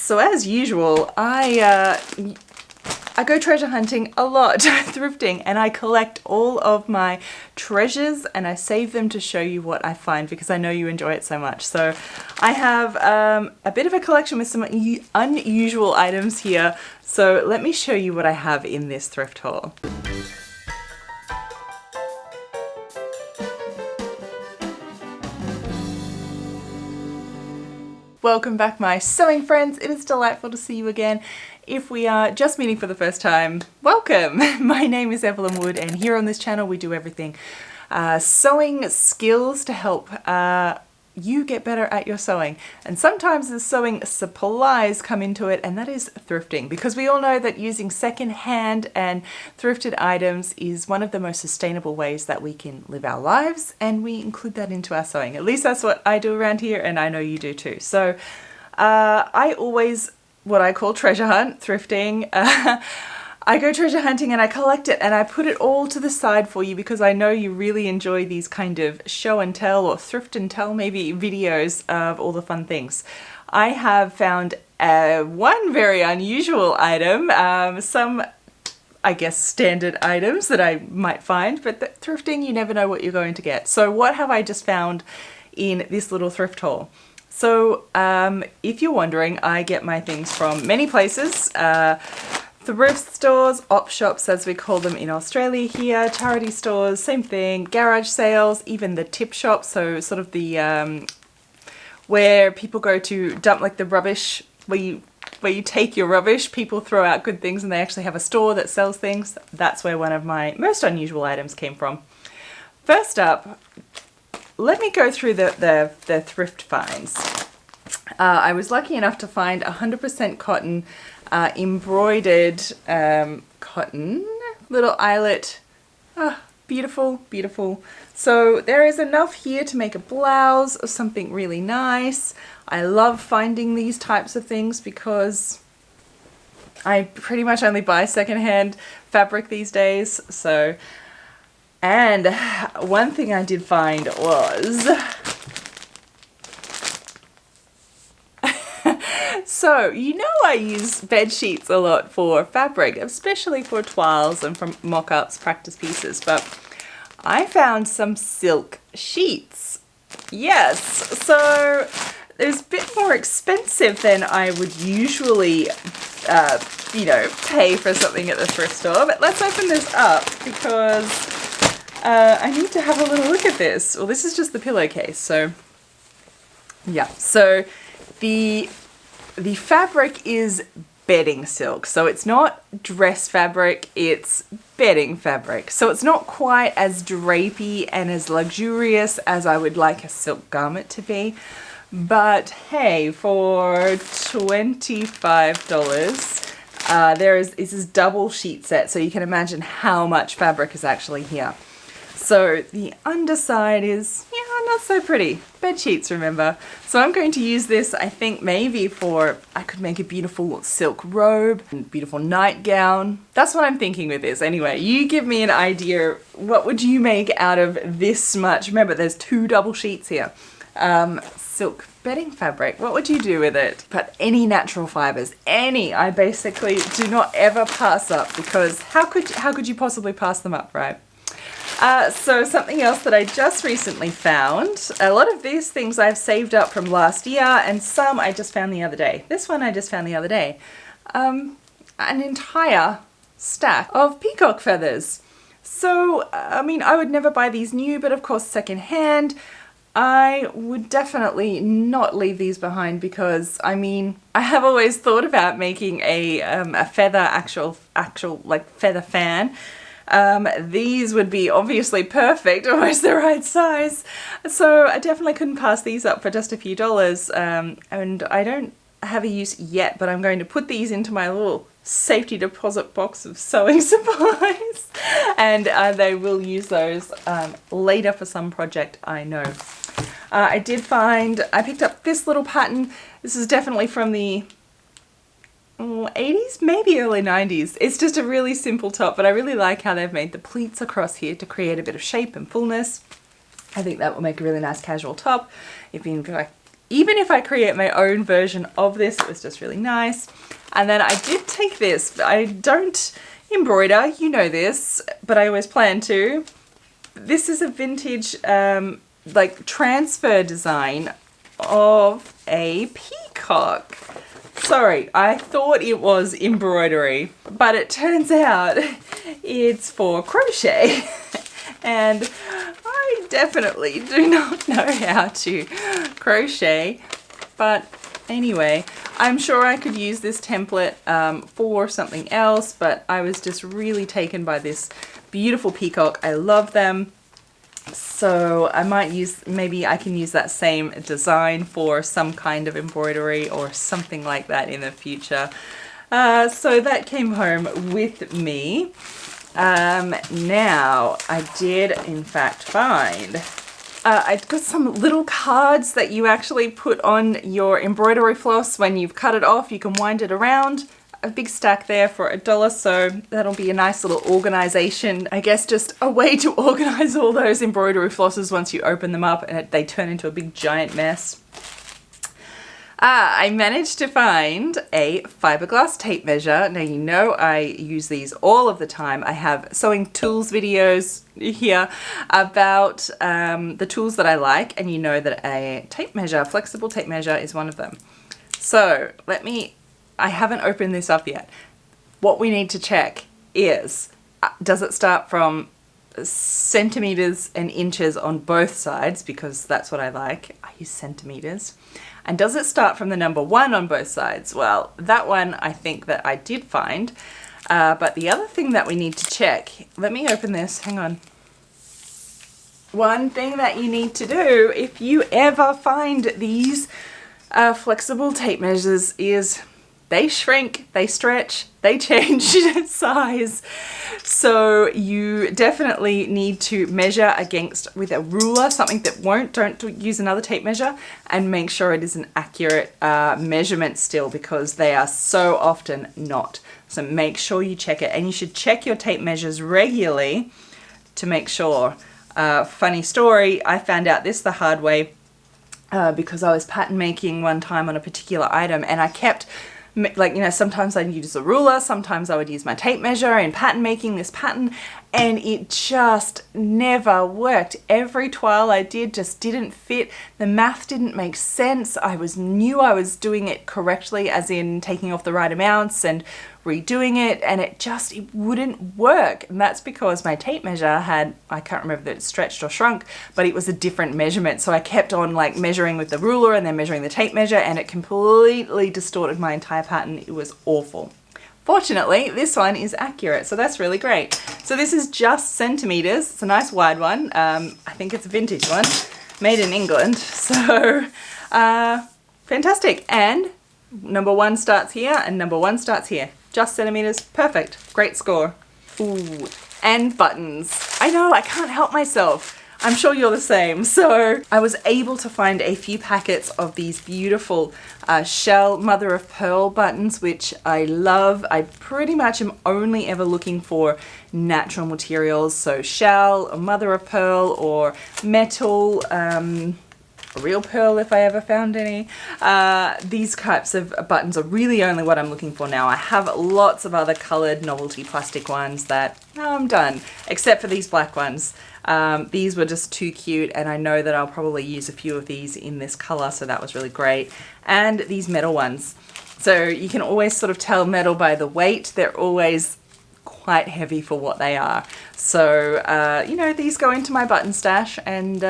So as usual, I go treasure hunting a lot, thrifting, and I collect all of my treasures and I save them to show you what I find because I know you enjoy it so much. So I have a bit of a collection with some unusual items here. So let me show you what I have in this thrift haul. Welcome back, my sewing friends. It is delightful to see you again. If we are just meeting for the first time, welcome. My name is Evelyn Wood, and here on this channel we do everything sewing skills to help you get better at your sewing. And sometimes the sewing supplies come into it, and that is thrifting, because we all know that using second-hand and thrifted items is one of the most sustainable ways that we can live our lives, and we include that into our sewing. At least that's what I do around here, and I know you do too. So I always, what I call treasure hunt, thrifting. I go treasure hunting and I collect it and I put it all to the side for you because I know you really enjoy these kind of show and tell or thrift and tell maybe videos of all the fun things. I have found one very unusual item, some I guess standard items that I might find, but thrifting, you never know what you're going to get. So what have I just found in this little thrift haul? So if you're wondering, I get my things from many places. Thrift stores, op shops as we call them in Australia here, charity stores, same thing, garage sales, even the tip shop, so sort of the where people go to dump like the rubbish, where you take your rubbish, people throw out good things and they actually have a store that sells things. That's where one of my most unusual items came from. First up, let me go through the thrift finds. I was lucky enough to find 100% cotton embroidered cotton little eyelet. Beautiful, beautiful. So there is enough here to make a blouse or something really nice. I love finding these types of things because I pretty much only buy secondhand fabric these days. So, and one thing I did find was so, you know, I use bed sheets a lot for fabric, especially for toiles and for mock-ups, practice pieces, but I found some silk sheets. Yes, so it was a bit more expensive than I would usually, you know, pay for something at the thrift store, but let's open this up because I need to have a little look at this. Well, this is just the pillowcase, so yeah, so the fabric is bedding silk, so it's not dress fabric, it's bedding fabric. So it's not quite as drapey and as luxurious as I would like a silk garment to be. But hey, for $25, this is double sheet set, so you can imagine how much fabric is actually here. So the underside is, yeah, not so pretty. Bed sheets, remember. So I'm going to use this, I think maybe I could make a beautiful silk robe and beautiful nightgown. That's what I'm thinking with this. Anyway, you give me an idea. What would you make out of this much? Remember, there's 2 double sheets here. Silk bedding fabric. What would you do with it? But any natural fibers, any. I basically do not ever pass up because how could you possibly pass them up, right? So something else that I just recently found, a lot of these things I've saved up from last year and some I just found the other day. This one I just found the other day. An entire stack of peacock feathers. So, I mean, I would never buy these new, but of course secondhand. I would definitely not leave these behind because, I mean, I have always thought about making a feather, actual like feather fan. These would be obviously perfect, almost the right size. So I definitely couldn't pass these up for just a few dollars. And I don't have a use yet, but I'm going to put these into my little safety deposit box of sewing supplies. And they will use those later for some project, I know. I picked up this little pattern. This is definitely from the 80s, maybe early 90s. It's just a really simple top, but I really like how they've made the pleats across here to create a bit of shape and fullness. I think that will make a really nice casual top. If you like even if I create my own version of this, it was just really nice. And then I did take this. I don't embroider, you know this, but I always plan to. This is a vintage like transfer design of a peacock. Sorry, I thought it was embroidery, but it turns out it's for crochet. And I definitely do not know how to crochet, but anyway, I'm sure I could use this template for something else, but I was just really taken by this beautiful peacock. I love them. So I might use, maybe I can use that same design for some kind of embroidery or something like that in the future. So that came home with me. Now I did in fact find I've got some little cards that you actually put on your embroidery floss. When you've cut it off, you can wind it around. A big stack there for $1, so that'll be a nice little organization. I guess just a way to organize all those embroidery flosses once you open them up and they turn into a big giant mess. I managed to find a fiberglass tape measure. Now you know I use these all of the time. I have sewing tools videos here about the tools that I like, and you know that a tape measure, flexible tape measure, is one of them. So I haven't opened this up yet. What we need to check is, does it start from centimeters and inches on both sides, because that's what I like. I use centimeters. And does it start from the number 1 on both sides? Well, that one I think that I did find. But the other thing that we need to check, let me open this, hang on. One thing that you need to do if you ever find these flexible tape measures is they shrink, they stretch, they change size. So you definitely need to measure against with a ruler, something that don't use another tape measure, and make sure it is an accurate measurement still, because they are so often not. So make sure you check it, and you should check your tape measures regularly to make sure. Funny story, I found out this the hard way because I was pattern making one time on a particular item, and I kept, like, you know, sometimes I'd use a ruler, sometimes I would use my tape measure in pattern making this pattern, and it just never worked. Every toile I did just didn't fit. The math didn't make sense. I knew I was doing it correctly, as in taking off the right amounts and redoing it, and it wouldn't work. And that's because my tape measure had, I can't remember that it stretched or shrunk, but it was a different measurement. So I kept on like measuring with the ruler and then measuring the tape measure, and it completely distorted my entire pattern. It was awful. Fortunately, this one is accurate, so that's really great. So this is just centimeters. It's a nice wide one. I think it's a vintage one, made in England. So fantastic. And number 1 starts here and number 1 starts here. Just centimeters, perfect, great score. Ooh, and buttons. I know, I can't help myself. I'm sure you're the same. So I was able to find a few packets of these beautiful shell mother of pearl buttons, which I love. I pretty much am only ever looking for natural materials. So shell, mother of pearl, or metal, real pearl if I ever found any. These types of buttons are really only what I'm looking for now. I have lots of other colored novelty plastic ones that I'm done, except for these black ones. These were just too cute, and I know that I'll probably use a few of these in this color, so that was really great. And these metal ones. So you can always sort of tell metal by the weight. They're always quite heavy for what they are. So, you know, these go into my button stash, and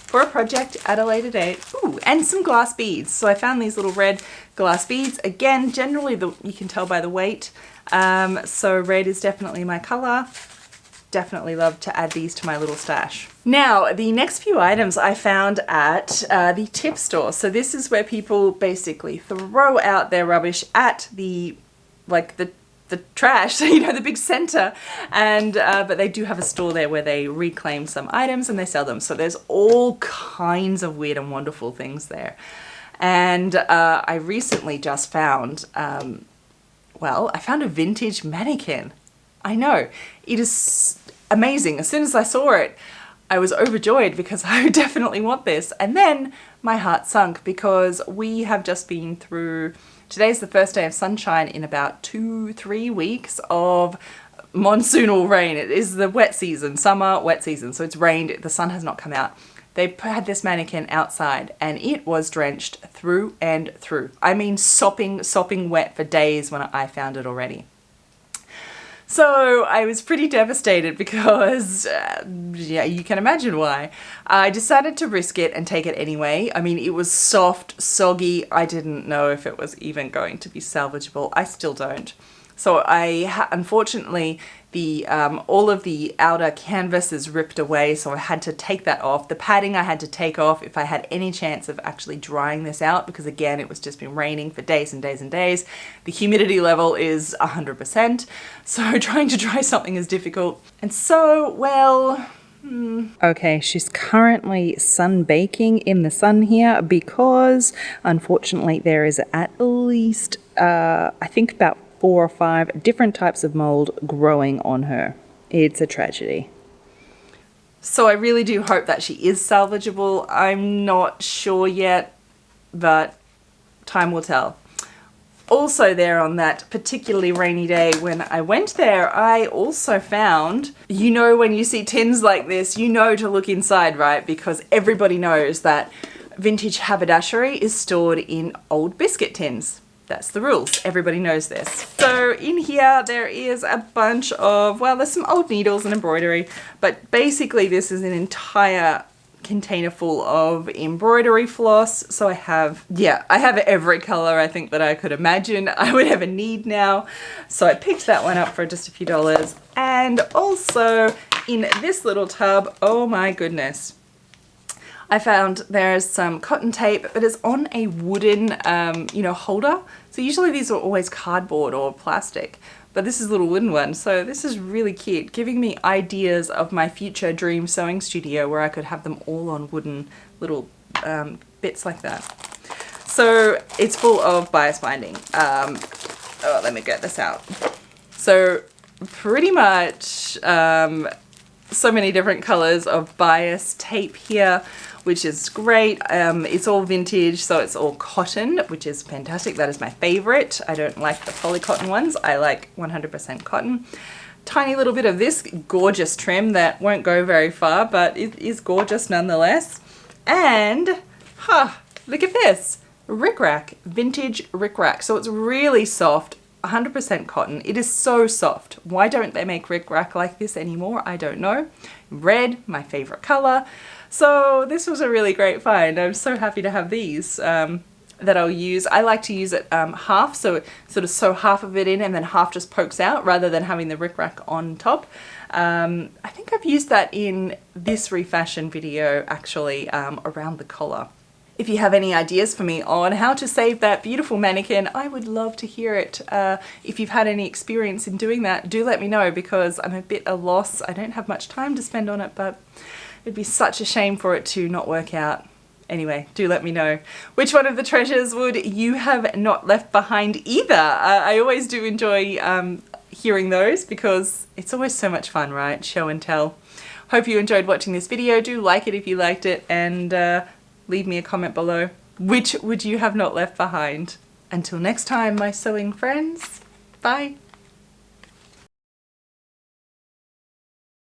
for a project at a later date. Ooh, and some glass beads. So I found these little red glass beads. Again, generally you can tell by the weight. So red is definitely my color. Definitely love to add these to my little stash. Now, the next few items I found at the tip store. So this is where people basically throw out their rubbish at the trash, so you know, the big center, and but they do have a store there where they reclaim some items and they sell them. So there's all kinds of weird and wonderful things there. And I recently just found, well, I found a vintage mannequin. I know, it is amazing. As soon as I saw it, I was overjoyed because I definitely want this. And then my heart sunk because we have just been through, today's the first day of sunshine in about 2-3 weeks of monsoonal rain. It is the wet season, summer wet season, so it's rained, the sun has not come out. They had this mannequin outside and it was drenched through and through. I mean sopping wet for days when I found it already. So I was pretty devastated because, yeah, you can imagine why. I decided to risk it and take it anyway. I mean, it was soft, soggy. I didn't know if it was even going to be salvageable. I still don't. So unfortunately, all of the outer canvas is ripped away, so I had to take that off. The padding I had to take off if I had any chance of actually drying this out, because again, it was just been raining for days and days and days. The humidity level is 100%, so trying to dry something is difficult. And so, well... Okay, she's currently sunbaking in the sun here because unfortunately there is at least, I think about 4 or 5 different types of mold growing on her. It's a tragedy. So I really do hope that she is salvageable. I'm not sure yet, but time will tell. Also there on that particularly rainy day when I went there, I also found, you know, when you see tins like this, you know to look inside, right? Because everybody knows that vintage haberdashery is stored in old biscuit tins. That's the rules. Everybody knows this. So in here there is a bunch of, well, there's some old needles and embroidery, but basically this is an entire container full of embroidery floss. So I have every color I think that I could imagine I would ever need now. So I picked that one up for just a few dollars. And also in this little tub, oh my goodness, I found there's some cotton tape, but it's on a wooden, holder. So usually these are always cardboard or plastic, but this is a little wooden one. So this is really cute, giving me ideas of my future dream sewing studio where I could have them all on wooden little bits like that. So it's full of bias binding. Let me get this out. So pretty much so many different colors of bias tape here, which is great. It's all vintage, so it's all cotton, which is fantastic. That is my favorite. I don't like the polycotton ones. I like 100% cotton. Tiny little bit of this gorgeous trim that won't go very far, but it is gorgeous nonetheless. And, look at this. Rickrack, vintage rickrack. So it's really soft, 100% cotton. It is so soft. Why don't they make rickrack like this anymore? I don't know. Red, my favorite color. So this was a really great find. I'm so happy to have these that I'll use. I like to use it half, so sort of sew half of it in and then half just pokes out rather than having the rickrack on top. I think I've used that in this refashion video actually around the collar. If you have any ideas for me on how to save that beautiful mannequin, I would love to hear it. If you've had any experience in doing that, do let me know because I'm a bit at a loss. I don't have much time to spend on it, but it'd be such a shame for it to not work out. Anyway, do let me know. Which one of the treasures would you have not left behind either? I always do enjoy hearing those because it's always so much fun, right? Show and tell. Hope you enjoyed watching this video. Do like it if you liked it and leave me a comment below. Which would you have not left behind? Until next time, my sewing friends. Bye.